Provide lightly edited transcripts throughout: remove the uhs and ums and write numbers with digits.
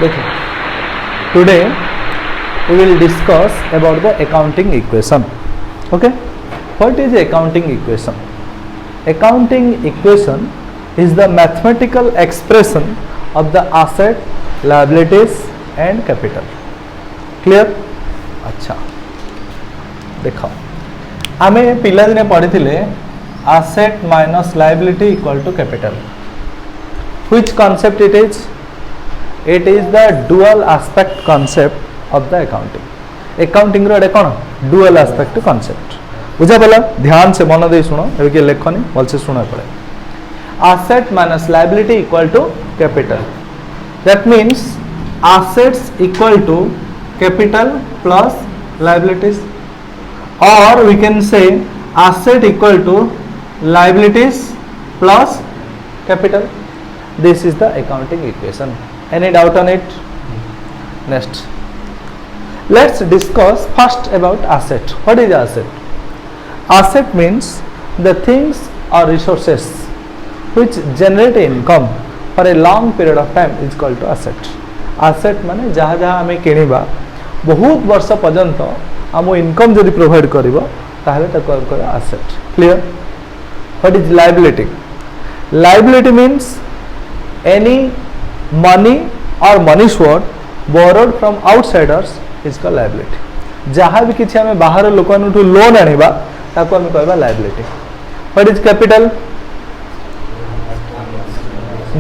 देखो today we will discuss about the accounting equation. Okay, what is accounting equation? Accounting equation is the mathematical expression of the asset, liabilities and capital. Clear? अच्छा देखो आमे पिला दिने पढ़ी थिले asset minus liability equal to capital. Which concept it is? It is the dual aspect concept of the accounting. Accounting रो कौन dual aspect concept बुझा पड़ा ध्यान से मन दे सुनो एबे के लेखनी भल से सुना पड़े asset minus liability equal to capital. That means assets equal to capital plus liabilities, or we can say asset equal to liabilities plus capital. This is the accounting equation. Any doubt on it? Next, let's discuss first about asset. What is asset? Asset means the things or resources which generate income for a long period of time is called to asset. Asset माने जहाँ जहाँ हमें किनिबा बहुत वर्ष पर्यंत आम income जदि provide करिबो ताहले ताको कहबा asset. Clear? What is liability? Liability means any money or money worth borrowed from outsiders is called liability. जहाँ भी किसी हमें बाहर लोकनु लोन आनिबा ताको हमें कहबा liability. What is capital?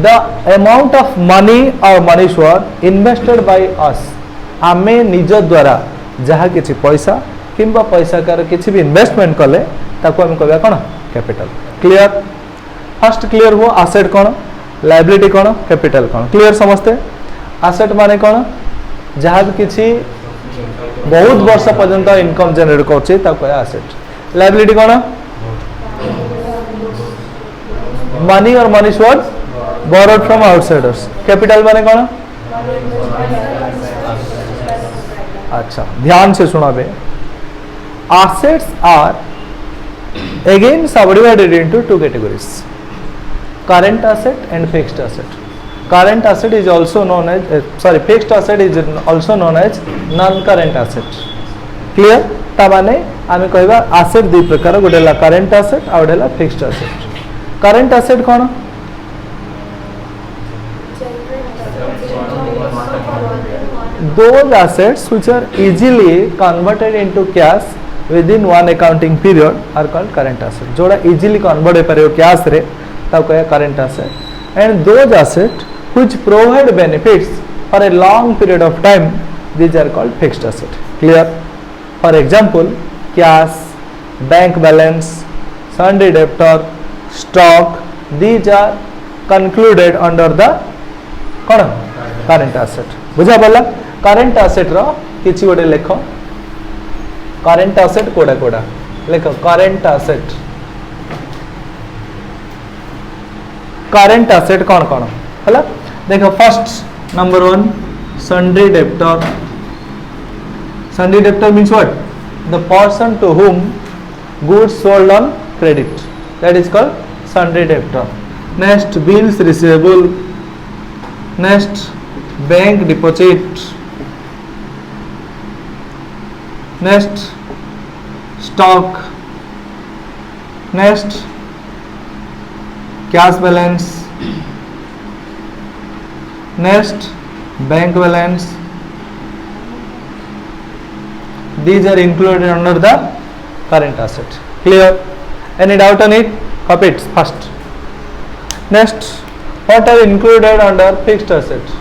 The amount of money or money worth invested by us. आमे निज द्वारा जहाँ किसी पैसा किंबा पैसा कार किसी भी इन्वेस्टमेंट कले ताको हमें कहबा कोन कैपिटल. क्लियर? फर्स्ट क्लियर हो एसेट कोन, लायबिलिटी कोन, कैपिटल कोन. क्लियर समझते? एसेट माने कोन जहाँ भी किसी बहुत वर्ष पर्यंत इनकम जनरेट करछे ताको एसेट. लायबिलिटी कोन मनी और money worth borrowed from outsiders. Capital माने कोन अच्छा ध्यान से सुना बे. Assets are again subdivided into two categories: current asset and fixed asset. Current asset is also known as fixed asset is also known as non-current asset. Clear? ता माने आमे कहबा asset दु प्रकार गोटे ला current asset आ गोटे ला fixed asset. Current asset cone those assets which are easily converted into cash within one accounting period are called current asset. जोड़ा easily convert हो पारे cash रे ताको कहे current asset. And those assets which provide benefits for a long period of time, these are called fixed asset. Clear? For example, cash, bank balance, sundry debtor, stock, these are concluded under the current asset. बुझा पड़ा? Current asset रो किछि गोटे लेख. Current asset कोडा कोडा लेख. Current asset current asset कौन कौन हला देखो. First number 1 sundry debtor. Sundry debtor means what? The person to whom goods sold on credit, that is called sundry debtor. Next, bills receivable. Next, bank deposit. Next, stock. Next, cash balance. Next, bank balance. These are included under the current asset. Clear? Any doubt on it? Copy it first. Next, what are included under fixed asset?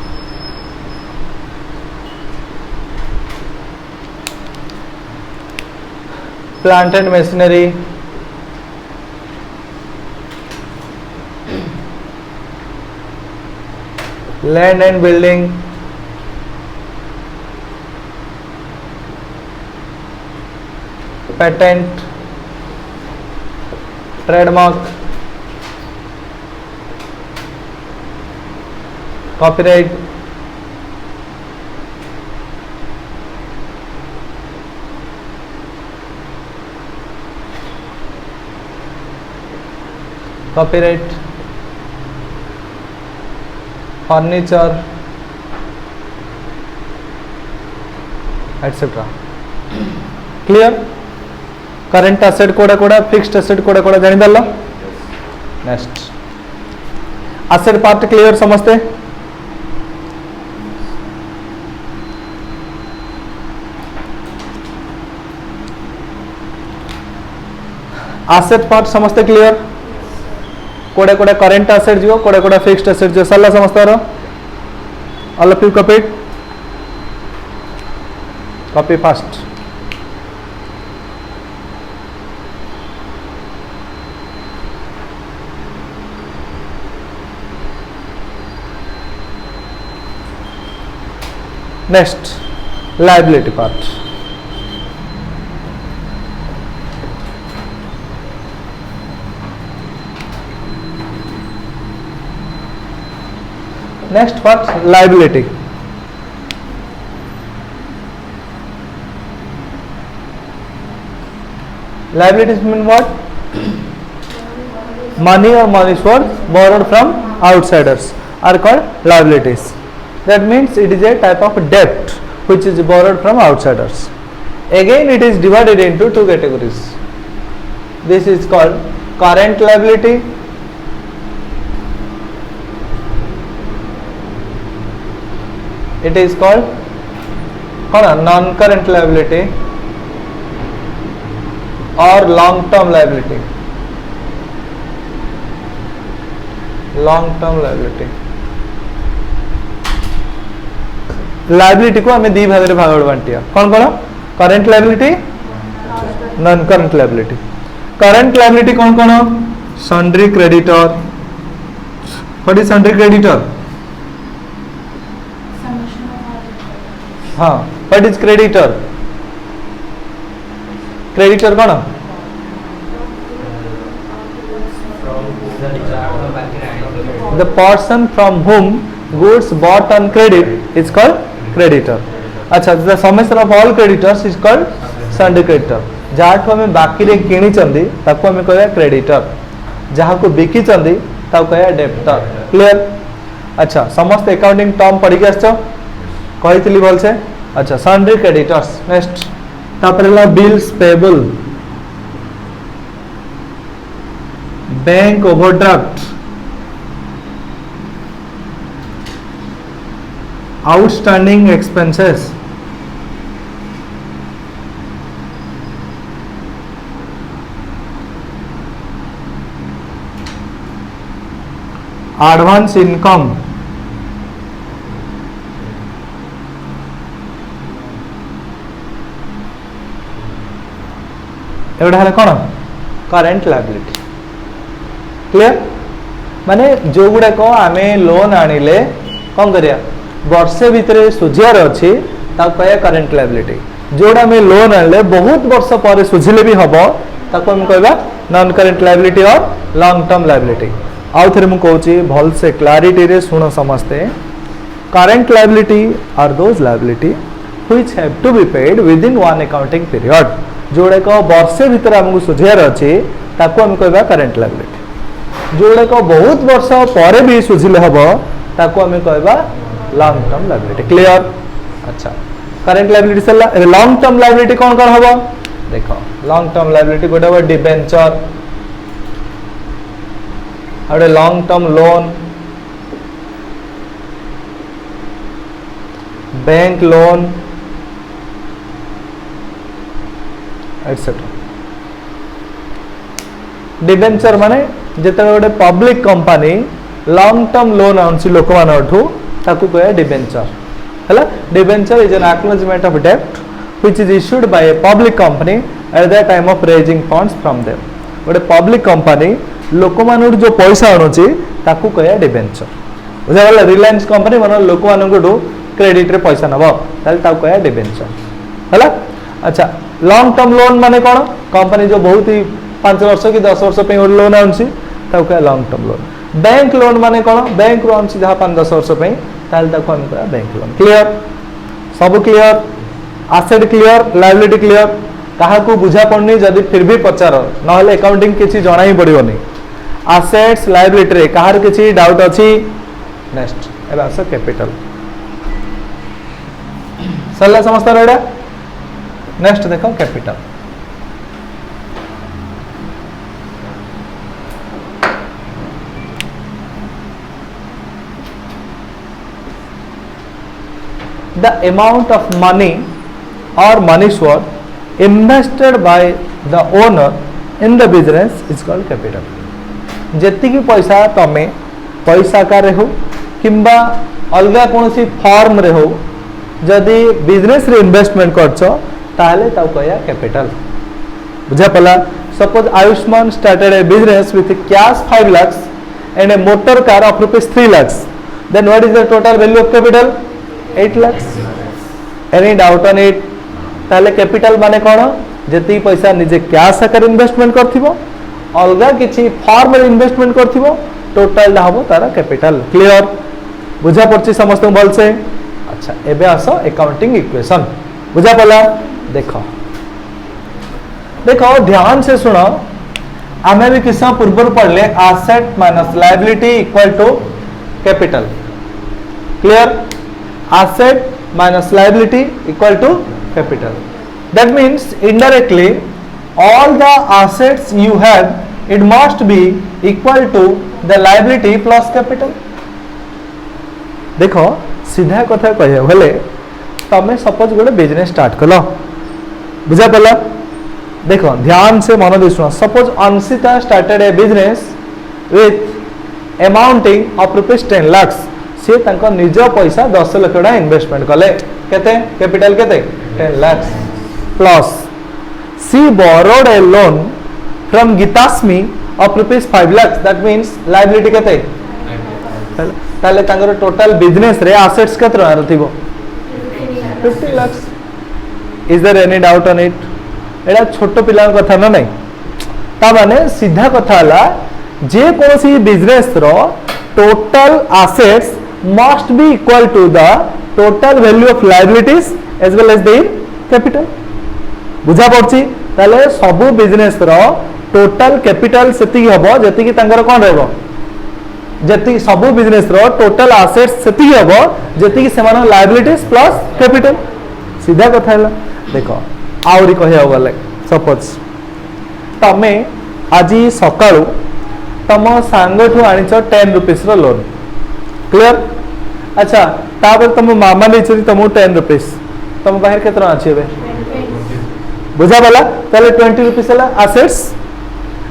Plant and machinery, land and building, patent, trademark, copyright, furniture, etcetera clear current asset कोड़ा कोड़ा fixed asset कोड़ा कोड़ा जानि दल्ला next asset part clear समझते asset part समझते clear कोड़े कोड़े करंट एसेट जो कोड़े कोड़े फिक्स्ड एसेट जो सरला समझते रो all of you copy fast next liability part next part liability liabilities mean what money or monies worth borrowed from outsiders are called liabilities that means it is a type of debt which is borrowed from outsiders again it is divided into two categories this is called current liability it is called non current liability or long term liability liability को हमें दी भाग रे भाग बांटिया कौन कौन current liability non current liability current liability कौन कौन sundry creditor what is sundry creditor हाँ व्हाट इज क्रेडिटर क्रेडिटर कौन the person from whom goods bought on credit is called creditor अच्छा the summation of all creditors is called sundry creditor जहाँ को हमें बाकी रे किनी चंदी ताको हमें कहया क्रेडिटर जहाँ को बिकी चंदी ताको कहया डेब्टर क्लियर अच्छा समस्त अकाउंटिंग टर्म पढ़ी के आछो कहितली बोल से अच्छा सन्ड्री क्रेडिटर्स नेक्स्ट तापरेला bills payable bank overdraft outstanding expenses advance income एवढा है कौन करंट लायबिलिटी क्लियर माने जो गुडा को आमे लोन आनिले कौन करिया वर्षे भितर सुझियार अच्छी कहया करंट लायबिलिटी जोड़ा आमे लोन आनिले बहुत वर्ष पर सुझिले भी हबो ताको हम कहबा नॉन करंट लायबिलिटी और लॉन्ग टर्म लायबिलिटी आउ थरे मु कहूची भल से क्लैरिटी रे सुनो समझते current liability are those liability which have to be paid within one accounting period जोड़े को वर्षे भितर आमको सुझियार अच्छी ताको हम कहबा करंट लायबिलिटी जोड़े को बहुत वर्ष पर भी सुझिले हबो ताको हम कहबा लॉन्ग टर्म लायबिलिटी क्लियर अच्छा करंट लायबिलिटी से लॉन्ग टर्म लायबिलिटी कौन कौन हबो देखो लॉन्ग टर्म लायबिलिटी गोटे हबो डिबेंचर और long term loan bank loan etcetera debenture माने जेते गोटे public company long term loan आउंसी लोक मानठू ताकू कहया डिबेंचर हला debenture is an acknowledgement of डेब्ट which is issued by a public company at the time of raising funds from them गोटे पब्लिक कंपनी लोक मानठू जो पैसा आनुची ताकू कहया डिबेंचर बुझागला रिलायंस कंपनी मन लोक मानठू क्रेडिट रे पैसा नबो ताल ताकू कहया डिबेंचर हला अच्छा लॉन्ग टर्म लोन माने कौन कंपनी जो बहुत ही 5 वर्ष कि 10 वर्ष पे लोन आउंसी ताकू कहया long term loan bank loan माने कौन बैंक रो आउंसी जहाँ 5-10 वर्ष पे ताल ताकू हम कहया बैंक लोन क्लियर सब clear asset clear liability clear कहा को बुझा पड़नी जदि फिर भी पचार नहले अकाउंटिंग किछि जणा ही पड़िबोनी एसेट्स लायबिलिटी रे कहार किछि डाउट अछि नेक्स्ट एबा आस कैपिटल सरला समस्त रेडा नेक्स्ट देखो capital. The amount of money or money's worth invested by the owner in the business is called capital. जेति की पैसा तमे पैसा कार हो किंबा अलगा कौन सी फॉर्म रे हो जदि बिजनेस रे इन्वेस्टमेंट करछो ताहले ताऊ कहया कैपिटल। बुझा पला। Suppose Ayushman started a business with cash 5 lakhs and a motor car of rupees 3 lakhs. Then what is the total value of capital? 8 lakhs. Any doubt on it? ताले capital माने कौन जेति पैसा निजे कैश आकार इन्वेस्टमेंट करथिबो अलगा किछि फॉर्म रे इन्वेस्टमेंट करथिबो टोटल दा हबो तारा कैपिटल। क्लियर? बुझा पड़छि समस्त भल से? अच्छा एबे आसो अकाउंटिंग इक्वेशन। बुझा पला? देखो देखो ध्यान से सुनो। आमे भी किस पूर्व पढ़ले asset minus liability equal to capital. Clear? asset minus liability equal to capital. That means indirectly all the assets you have it must be equal to the liability plus capital. देखो सीधा कथा कहे भले तमें सपोज गोटे business start कल। बुझा पड़ा? देखो ध्यान से मन दे सुनो। Suppose Anshita started a business with amounting of rupees 10 lakhs। सी तांको निज पैसा 10 लाख टका इन्वेस्टमेंट कले केते कैपिटल केते 10 lakhs plus she borrowed a loan from गीतास्मी of rupees 5 lakhs। That means liability केते ताले तांगर टोटल बिजनेस रे एसेट्स केते रहथिबो 50 lakhs। Is there any doubt on it? एडा छोटो पिला कथा न नहीं। ता माने सीधा कथा हला जे कोनसी बिजनेस रो total assets must be equal to the total value of liabilities as well as their capital. बुझा पड़छि? ताले सबु बिजनेस रो टोटल कैपिटल सेति हबो जेति कि तांगर कोन रहबो जेति सबु बिजनेस रो टोटल एसेट्स सेति हबो जेति कि सेमान लायबिलिटीज प्लस कैपिटल। सीधा कथा हला। देखो आउरी कहया गले सपोज तमे आजी सकाळू तम सांगठु आनिचो 10 रुपीस रो लोन। क्लियर? अच्छा तापर तुम मामा नहीं तुमको 10 रुपीस तुम बाहर केतना अछि बे बुझा वाला ताले 20 रुपीस वाला एसेट्स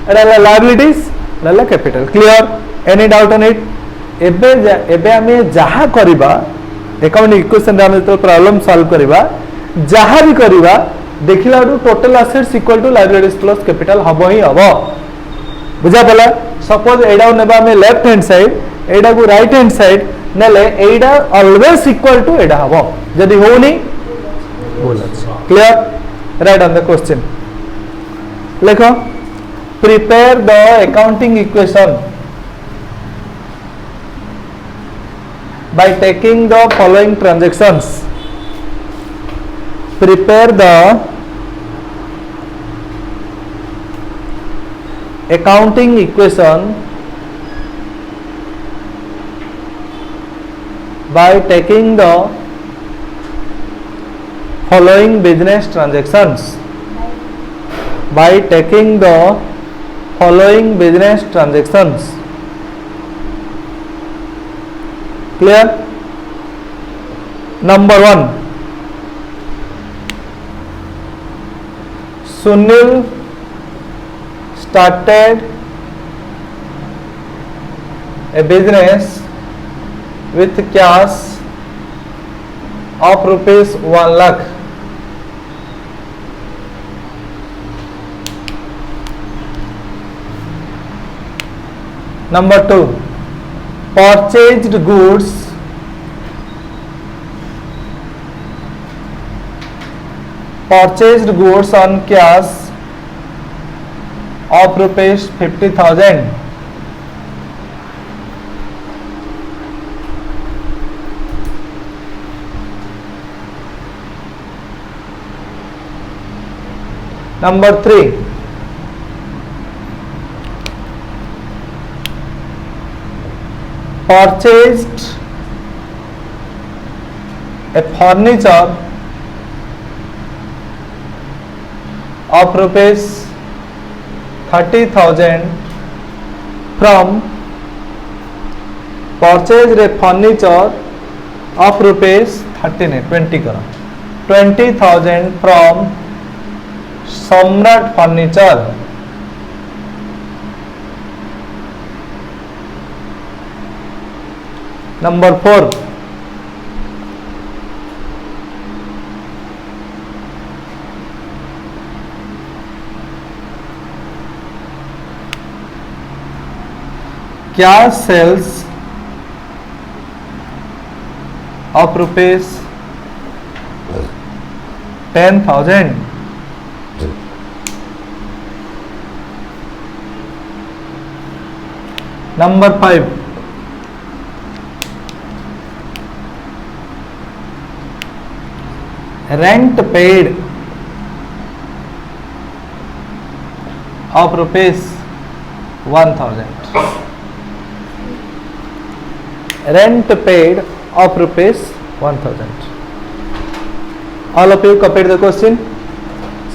एला लायबिलिटीज एला capital. Clear? Any doubt on it? एबे एबे हमें जहा करबा अकाउंटिंग इक्वेशन रे हम तो प्रॉब्लम सॉल्व करबा जहा भी करबा देखिला total assets equal to liabilities plus capital हबो ही हबो। बुझा वाला? सपोज एडा नेबा हमें लेफ्ट हैंड साइड एडा को राइट हैंड साइड नेले एडा ऑलवेज इक्वल टू एडा हबो जदी होनी बोल। Clear? Right on the question लिखो prepare the accounting equation by taking the following transactions. Prepare the accounting equation by taking the following business transactions. By taking the following business transactions. Clear? Number 1, Sunil started a business with cash of rupees 1 lakh. Number 2, purchased goods on cash of rupees 50,000. Number 3, purchased a furniture of rupees 30,000 from purchase रे furniture of rupees 20 करो 20,000 from सम्राट furniture number 4 क्या sales of rupees 10,000 number 5 rent paid of rupees 1,000 rent paid of rupees 1,000 all of you copied the question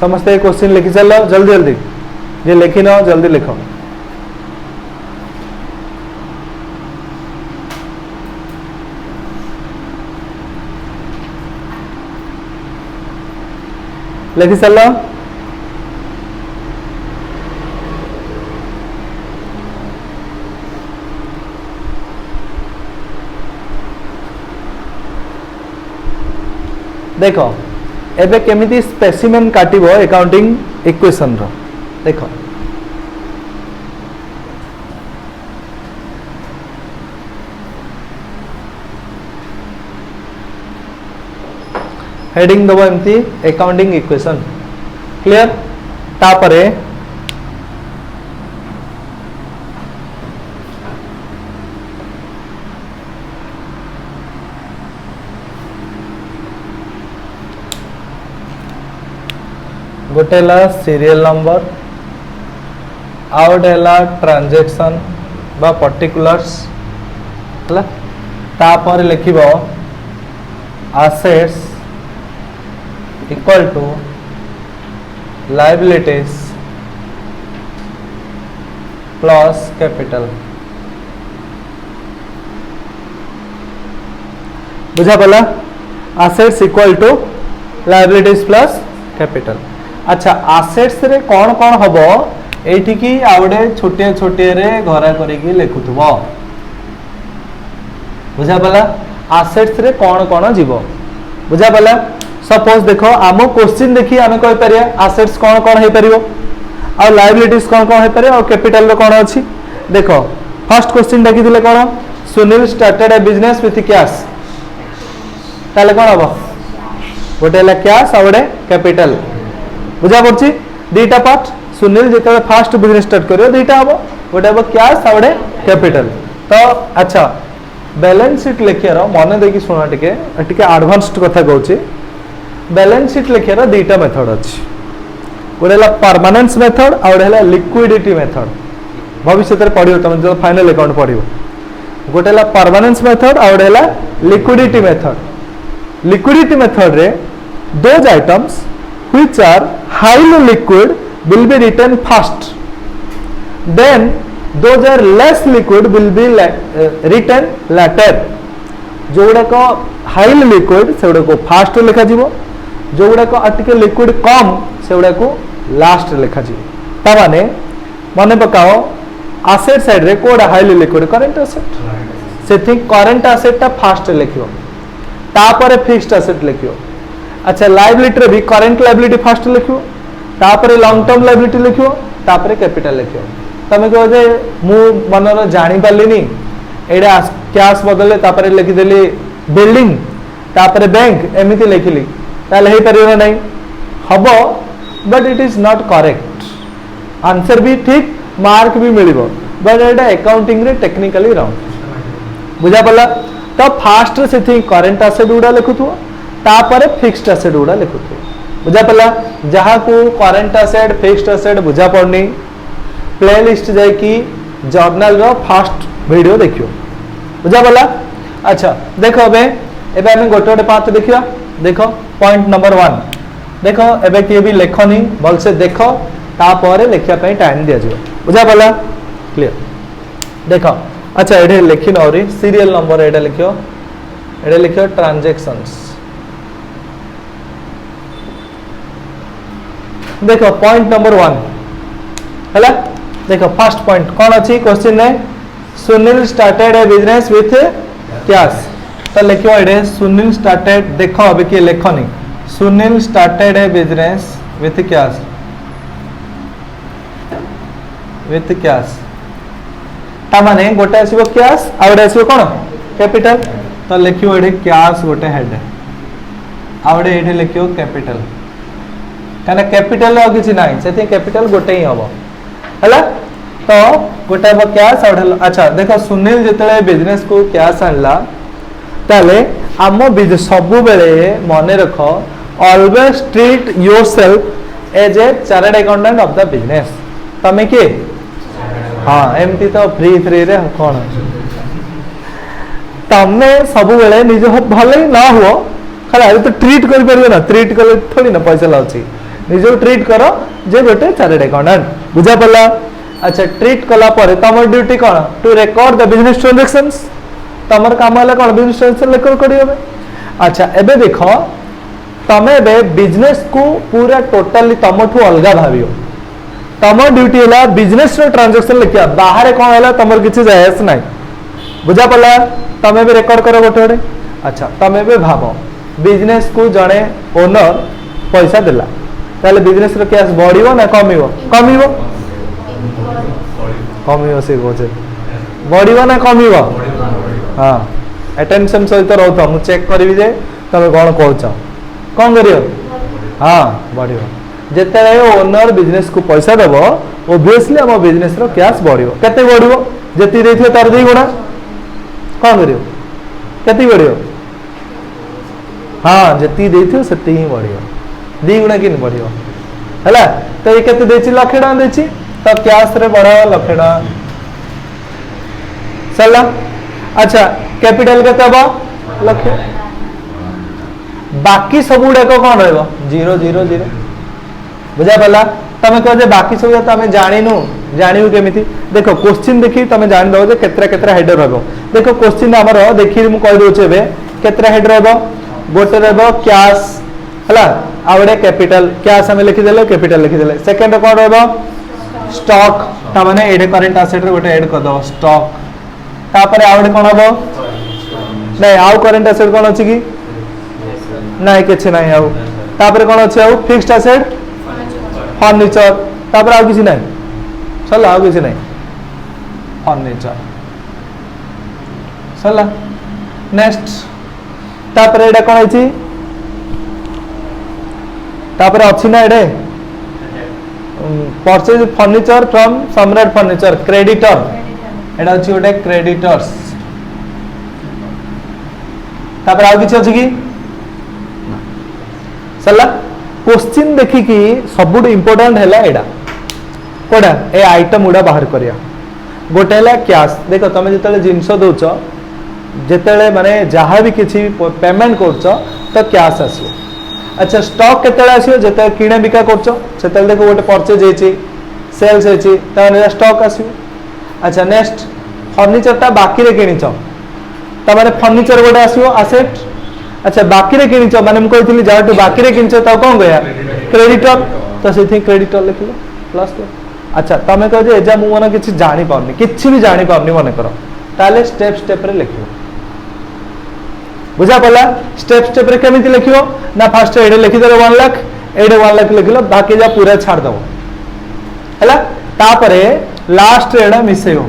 समझते question लिखी चलो जल्दी जल्दी जे लिखी ना जल्दी लिखो लिखी चलो देखो एबे केमिति स्पेसिमेन काटिबो अकाउंटिंग इक्वेशन रो देखो हेडिंग दबो एमती अकाउंटिंग इक्वेशन क्लियर तापरे गोटेला सीरियल नंबर आउटेला ट्रांजैक्शन बा पर्टिकुलर्स हला तापर लिखिबो assets equal to liabilities plus capital बुझा पला assets equal to liabilities plus capital अच्छा assets रे कौन कौन हबो एठी की आवडे छोटे छोटे रे घरा करिकी लिखुथबो बुझा पला assets रे कौन कौन जीवो बुझा पला सपोज देखो आमो क्वेश्चन देखि आमे कहि परिया assets कौन कौन हे परिबो आ liabilities कौन कौन हे परिया और capital रो कौन अछि देखो फर्स्ट क्वेश्चन देखि दिले कौन Sunil started a business with cash ताले कौन हबो गोटेला कैश आवडे कैपिटल बुझा पड़छि दीटा पार्ट सुनील जेते फास्ट बिजनेस स्टार्ट करियो दीटा हबो गोटे हबो कैश आवडे कैपिटल तो अच्छा बैलेंस शीट लिखियार मन देखि सुना टिके टिके एडवांस्ड कथा कहउछि बैलेंस शीट लिखियार दीटा मेथड अछि गोटेला परमानेंस मेथड आ गोटेला लिक्विडिटी मेथड भविष्य रे पढियो तुम जो फाइनल अकाउंट पढियो गोटेला परमानेंस मेथड आ गोटेला लिक्विडिटी मेथड रे those items which are highly liquid will be written first, then those are less liquid will be written later. जो गुड़ा को highly liquid से गुड़ा को first लिखा जीवो जो गुड़ा को अतिके liquid कम से गुड़ा को last लिखा जीवो ता माने मने पकाओ asset side रे कोड़ा highly liquid current asset से थिंक current asset ता first लिखियो ता परे fixed asset लिखियो अच्छा लायबिलिटी भी करंट लायबिलिटी फर्स्ट लिखियो तापरे लॉन्ग टर्म लायबिलिटी लिखियो तापरे कैपिटल लिखियो तमे कहो जे मु मनर जानि पालिनी एडा कैश बदले तापरे लिखि देली बिल्डिंग तापरे बैंक एमिति लिखिली ताले हे परियो नै हबो but it is not correct answer भी ठीक मार्क भी मिलिबो बट एडा अकाउंटिंग रे टेक्निकली रॉन्ग बुझा पला तो फास्ट से थी करंट एसेट उडा लिखुथु तापरे फिक्स्ड एसेट गुड़ा लिखुथे बुझा पला जहाँ को करंट एसेट फिक्स्ड एसेट बुझा पड़नी प्लेलिस्ट जाय कि जर्नल रो फर्स्ट वीडियो देखियो बुझा पला अच्छा देखो एबे हम गोटे गोटे पार्ट देखिया देखो पॉइंट नंबर 1 देखो एबे किए भी लेखनी भल से देख तापर लिखा टाइम दि जाए बुझा पड़ा क्लियर देख अच्छा ये लिखि नरी सीरियल नंबर ये लिख ट्रांजैक्शंस देख पॉइंट नंबर 1 है देख फर्स्ट पॉइंट कौन अच्छी क्वेश्चन है Sunil started a business with cash तो लिखो ये सुनील स्टार्टेड देख अभी किए लिखनी Sunil started a business with cash तामाने गोटे आसीबो कैश आ गोटे आसीबो कोन कैपिटल तो लिखियो एठे कैश गोटे हेड आ गोटे एठे लिखियो कैपिटल काना कैपिटल आ किछि नाही सेति कैपिटल गोटे ही हबो हला तो गोटे हबो कैश आ अच्छा देखो सुनील जतले बिजनेस को कैश आनला ताले आम बिजनेस सबु बेले मने रखो always treat yourself as a chartered accountant of the business तमे के हाँ एमती तो फ्री फ्री रे कौन तमे सब बेले निज भले ना हुआ खाली तो ट्रीट कर परियो ना ट्रीट कले थोड़ी ना पैसा लाउची निज ट्रीट करो जे गोटे चार्टर्ड अकाउंटेंट बुझा पड़ला अच्छा ट्रीट कला परे तमर ड्यूटी कौन to record the business transactions तमर काम है कौन बिजनेस ट्रांजैक्शन रिकॉर्ड करियो अच्छा एबे देखो तमे बे बिजनेस को पूरा टोटली तमठू अलगा भावियो तम ड्यूटी है बिजनेस ट्रांजैक्शन लिखा बाहर कौन है तुम किसी जायस ना बुझा पड़ा तमें भी रेकर्ड कर गोटे गोटे अच्छा तमें भी भाव बिजनेस को जड़े ओनर पैसा देला ताले बिजनेस रो कैश बढ़िबो ना कमिबो कमिबो कमिबो से कोचे बढ़िबो ना कमिबो हां अटेंशन सहित रहतो मु चेक करबी जे तमे कोन कहउछ कोन करियो हां बढ़िबो जेते ओनर बिजनेस को पैसा देव ओबियसली आम बिजनेस रो कैश बढ़िबो केते बढ़िबो जेति देथियो तार 2 गुणा कोन करियो केति बढ़िबो हां जेति देथियो सेति ही बढ़िबो 2 गुणा किन बढ़िबो हला तो ये केते देछि लाख टका देछि तो कैश रे बढ़ा लाख टका सला अच्छा कैपिटल केते बा लाख बाकी सब गुडा को कोन रहबो 0 0 0 बुझा पड़ा तमें कह जे बाकी सब तो आम जानू जानू केमी देखो क्वेश्चन देखी तुम जान दो केतरा केतरा हेडर रहो देखो क्वेश्चन आमर देखी मुझे कह दूचे केतरा हेड रहो गोटे रहो कैश है आउे कैपिटल कैश आम लिखिदे कैपिटल लिखिदे सेकेंड कौन रहो स्टॉक ताने ये करेंट आसेट गोटे एड कर दो स्टॉक तापर आउे कौन हम नहीं आउ करेंट आसेट कौन अच्छी कि ना कि ना आउ तापर कौन अच्छे आउ फिक्स्ड आसेट फर्निचर तापर आउ किसी नहीं सरला आउ किसी नहीं फर्निचर सरला नेक्स्ट तापर एडा कोन अछि तापर अछि ना एडे परचेज फर्निचर फ्रॉम सम्राट फर्निचर क्रेडिटर एडा अछि ओडे क्रेडिटर्स तापर आउ किछि अछि कि सरला क्वेश्चन देखिकी सबुठ इंपोर्टेंट है एडा कोडा ए आइटम गुड़ा बाहर करिया गोटे है कैश देख तुम जो जिनस दौच जिते माने जहाँ भी किसी पेमेंट कर तो कैश आसो अच्छा स्टॉक केते आसो जिते किणे बिका कर देखो गोटे परचेज होती सेल्स होती स्टॉक आसो अच्छा नेक्स्ट फर्निचरटा बाकी रे किनिच तमारे फर्निचर गोटे आसो आसेट अच्छा बाकी रे किनिच माने हम कहथिली जाटू बाकी रे किनिच त कोन गया क्रेडिटर तो सेथि क्रेडिटर लिखलो प्लस अच्छा तमे कह जे एजा मु मन किछि जानि पाउनी किछि भी जानि पाउनी मन करो ताले स्टेप स्टेप रे लिखियो बुझा पला स्टेप स्टेप रे केमिति लिखियो ना फर्स्ट एडे लिखि दे 1 लाख एडे 1 लाख लिखलो बाकी जा पूरा छाड़ दो हला तापरे लास्ट एडा मिसेयो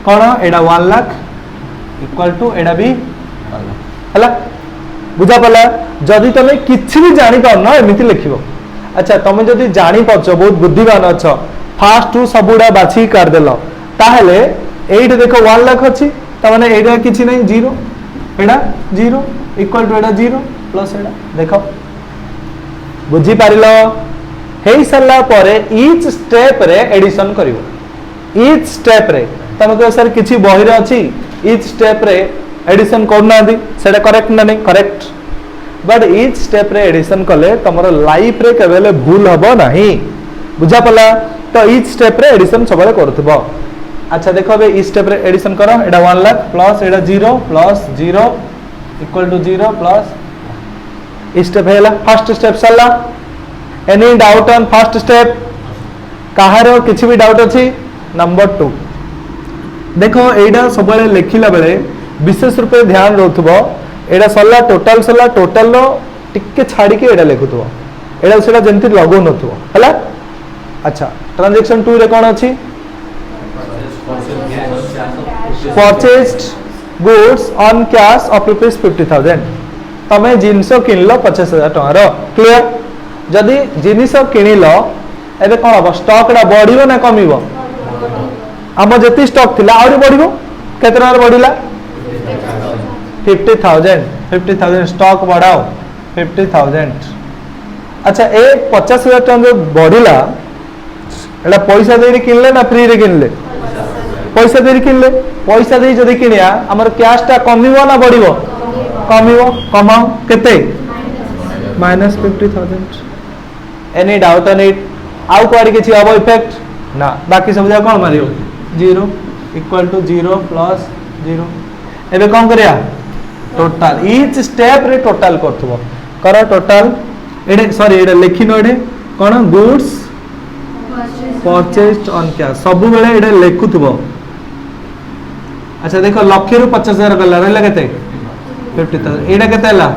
कोन एडा 1 लाख इक्वल टू एडा भी हला बुझा पला जदि तमे किछि भी जानि पाउ न एमिति लिखिबो अच्छा तमे जदि जानि पाछ बहुत बुद्धिमान अछ फास्ट टू सबुडा बाछि कर देलो ताहले एइट देखो 1 लाख अछि त माने एडा किछि नै 0 एडा 0 इक्वल टू एडा 0 प्लस एडा देखो बुझी पारिलो हेई सरला परे ईच स्टेप रे एडिशन करिवो ईच स्टेप रे तमे को सर किछि बहिरा अछि ईच स्टेप रे एडिशन करना दी सेटा करेक्ट ना नहीं करेक्ट बट इच स्टेप रे एडिशन कले तुमर लाइफ रे केबेले भूल हबो नाही बुझा पला तो इच स्टेप रे एडिशन सबले करथबो अच्छा देखो बे इच स्टेप रे एडिशन करो एडा 1 लाख प्लस एडा 0 plus 0 equal to 0 plus each step हेला फर्स्ट स्टेप सला any doubt on first step काहारो किछि भी डाउट अछि नंबर 2 देखो एडा सबले लेखिला बेले विशेष रूप ध्यान रखुथबो एडा सल्ला टोटल रो टिके छाड़ी के एडा लेखुथबो एडा सेडा जेंति लगो नथबो हला अच्छा ट्रांजैक्शन 2 रे कोन अछि purchased goods on cash of rupees 50000 तमे जिंसो किनलो 50000 टकार क्लियर जदी जिनिसो किनिलो एबे कोन हो स्टॉक डा बढ़िबो ना कमिबो हम जति स्टॉक थिला आउरी बढ़िबो केतना बढ़िला 50,000 स्टॉक बढ़ाओ 50,000 अच्छा ए 50,000 टन जो बढ़िला एटा पैसा देरी किनले ना फ्री रे किनले पैसा देरी किनले पैसा देई जदी किनिया हमर कैश टा कमिबो ना बढ़िबो कमिबो कमाओ केते -50,000 एनी डाउट ऑन इट आउ कोडी किछि हबो इफेक्ट ना बाकी सब जा कोन मारियो 0 इक्वल टू 0 प्लस 0 एबे कोन करिया टोटल ईच स्टेप रे टोटल करथबो करा टोटल एडे सॉरी एडे लेखिनो एडे कोन गुड्स परचेज्ड ऑन कैश सब बेले एडे लेखुथबो अच्छा देखो लक्ष्य रु 50,000 गला रहला केते 50,000 एडा केते हला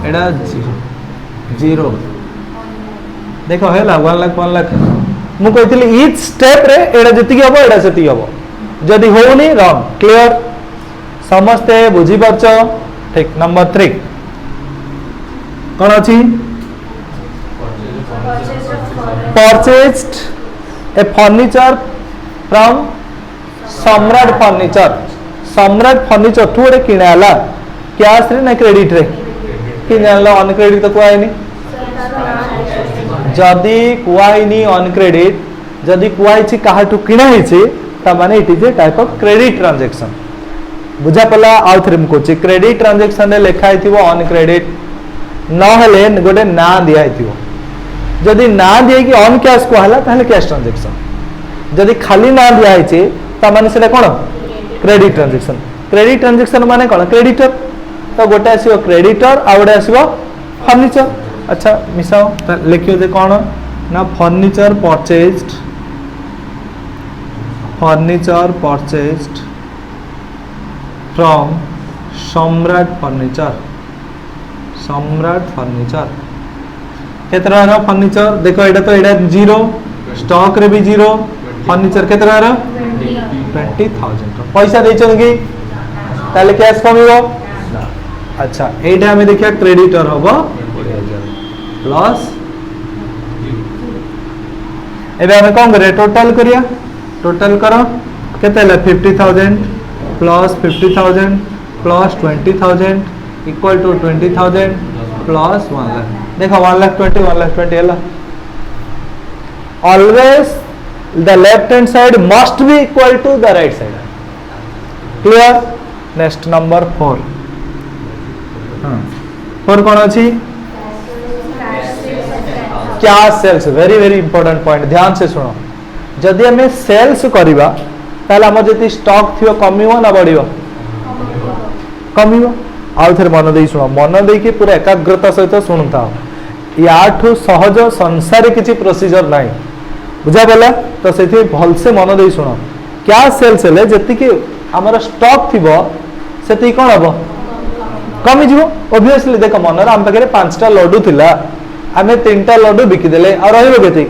एडा 0 देखो हेला 1 लाख मु कहथिली ईच स्टेप रे एडा जति हबो एडा सेति हबो जदी होउनी रॉन्ग क्लियर समस्ते बुझी परछ ठीक नंबर 3 कोन अछि परचेज्ड ए फर्नीचर फ्रॉम सम्राट फर्नीचर ठू रे किनाला कैश रे ना क्रेडिट रे किनाला ऑन क्रेडिट तो कोइनी जदी कोइनी ऑन क्रेडिट जदी कोइ छि काहा टू किना हिछि त माने it is a type of credit transaction बुझा पला आउ थरे म कोछि क्रेडिट ट्रांजैक्शन रे लेखा हिथिबो ऑन क्रेडिट न हेले गोटे ना दिया हिथिबो जदी ना दिए कि ऑन कैश को हला ताले कैश ट्रांजैक्शन जदी खाली ना दिया हिछि त माने सेटा कोन क्रेडिट ट्रांजैक्शन माने कोन क्रेडिटर तो गोटे आसीबो क्रेडिटर आ गोटे आसीबो फर्नीचर अच्छा मिसाओ त लिखियो जे कोन ना फर्नीचर परचेज्ड फ्रॉम सम्राट फर्नीचर केतना रो फर्नीचर देखो एटा तो एटा 0 स्टॉक रे भी 0 फर्नीचर केतना रो 20,000 पैसा देछन कि ताले कैश कमिबो अच्छा एटा हमें देखिया क्रेडिटर होबो 20,000 प्लस एबे हमें कोन करे टोटल करो केतेला 50,000 plus 50,000 plus 20,000 equal to 20,000 plus 1 lakh देखो 1,20,000 हेला always the left hand side must be equal to the right side clear next number 4 4 कोन अछि cash sales very very important point ध्यान से सुनो जदि हमें सेल्स करिबा ताले हमर जति स्टॉक थियो कमिबो ना बढ़िबो कमिबो आउ थरे मन देई सुनो मन देई के पूरा एकाग्रता सहित सुनता याठू सहज संसार किछि प्रोसीजर नाही बुझा बोला तो सेति भल से मन देई सुनो क्या सेल्स ले जति के हमर स्टॉक थिबो सेति कोन हबो कमी जिवो ऑब्वियसली देखो मनर हम पाखरे 5टा लड्डू थिला हमें 3टा लड्डू बिकि देले और रहिबो केति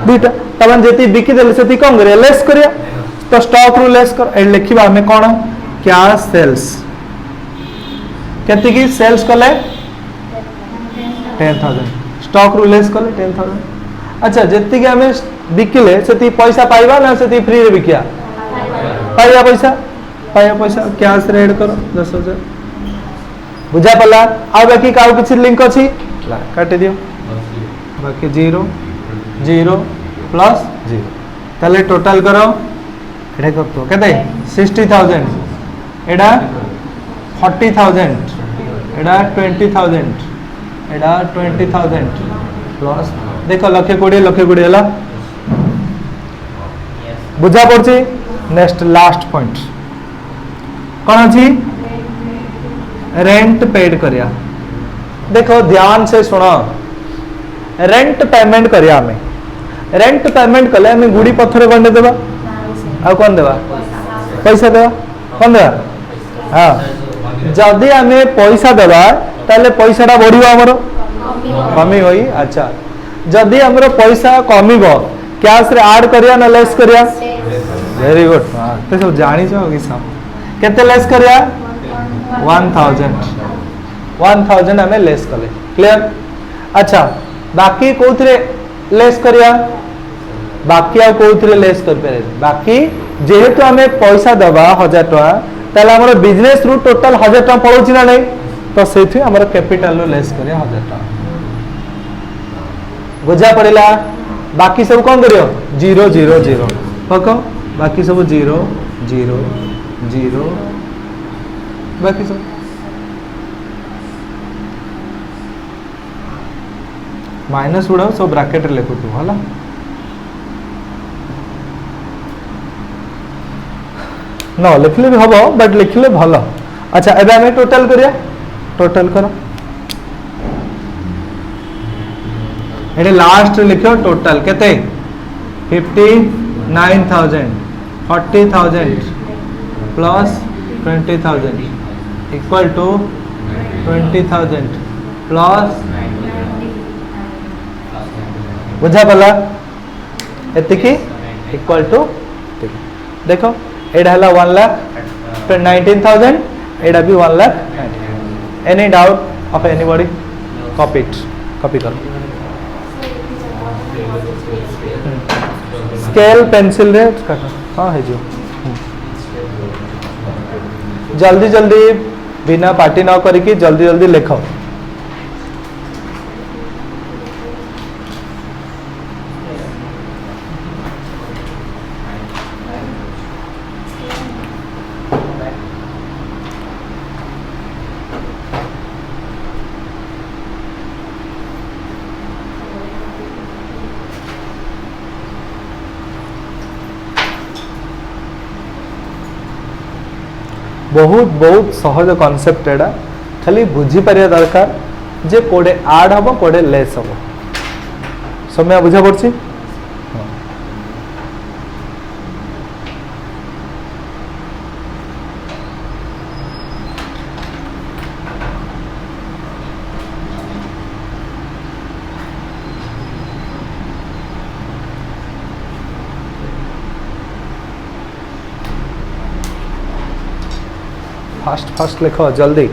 2टा तमन जति बिकि देले सेति कोन करे लेस करिया तो स्टॉक रू लेस कर ए लिखिबा हमें कोन कैश सेल्स केति की सेल्स कले 10,000 स्टॉक रू लेस कले 10,000 अच्छा जति के हमें बिकिले सेति पैसा पाइबा ना सेति फ्री रे बिकिया पाइबा पैसा कैश रे ऐड करो 10,000 बुझा पला आ बाकी काउ किछि लिंक अछि ला काटि दियो बाकी 0 0 प्लस 0 ताले टोटल करो एडा करतो केते 60,000 एडा 40,000 एडा 20,000 एडा 20,000 प्लस देख लक्षे 20 है बुझा पड़ी। नेक्स्ट लास्ट पॉइंट कौन अच्छी रेंट पेड करिया। देखो ध्यान से सुनो रेंट पेमेंट करिया हमें रेंट पेमेंट कले हमें गुड़ी पत्थर कौन देवा आ कौन देवा पैसा देवा कौन देवा हाँ जदि आम पैसा देवा ताले पैसाटा बढ़िया आमर कमी होई। अच्छा जदि आमर पैसा कमिब कैश रे ऐड करिया ना लेस करिया वेरी गुड हाँ तो सब जानी किस केते लेस करिया 1000 आम लेस कले क्लियर। अच्छा बाकी कौन लेस करिया बाकी आ कौन लेस कर बाकी जेहेतु आम पैसा दबा 1000 टका ताले हमर बिजनेस रु टोटल 1000 टका पड़ोची ना नहीं तो से हमर कैपिटल रो लेस करिया 1000 टका बुझा पड़ेला। बाकी सब कौन करियो 0 0 0 पको बाकी सब 0 0 0 बाकी सब माइनस गुड़ा सब ब्रैकेट लिखु तू है न लिखले भी हम बट लिखले भल। अच्छा एबे हमें टोटल करिया टोटल करो ये लास्ट लिखो टोटल केते 59,000 40,000 प्लस 20,000 इक्वल टू 20,000 प्लस बुझा पड़ा एतिकी इक्वल टू देखो एडा हला 1,19,000 एडा भी 1,00,000 any doubt of anybody copy करो स्केल पेंसिल रे काट हाँ है जो जल्दी जल्दी बिना पार्टी न करिकी जल्दी जल्दी लिखो। बहुत बहुत सहज कॉन्सेप्ट एडा खाली बुझी पारिया दरकार जे कोडे ऐड हम कोडे लेस हम समय बुझा पड़छि। फास्ट फास्ट लिखो जल्दी।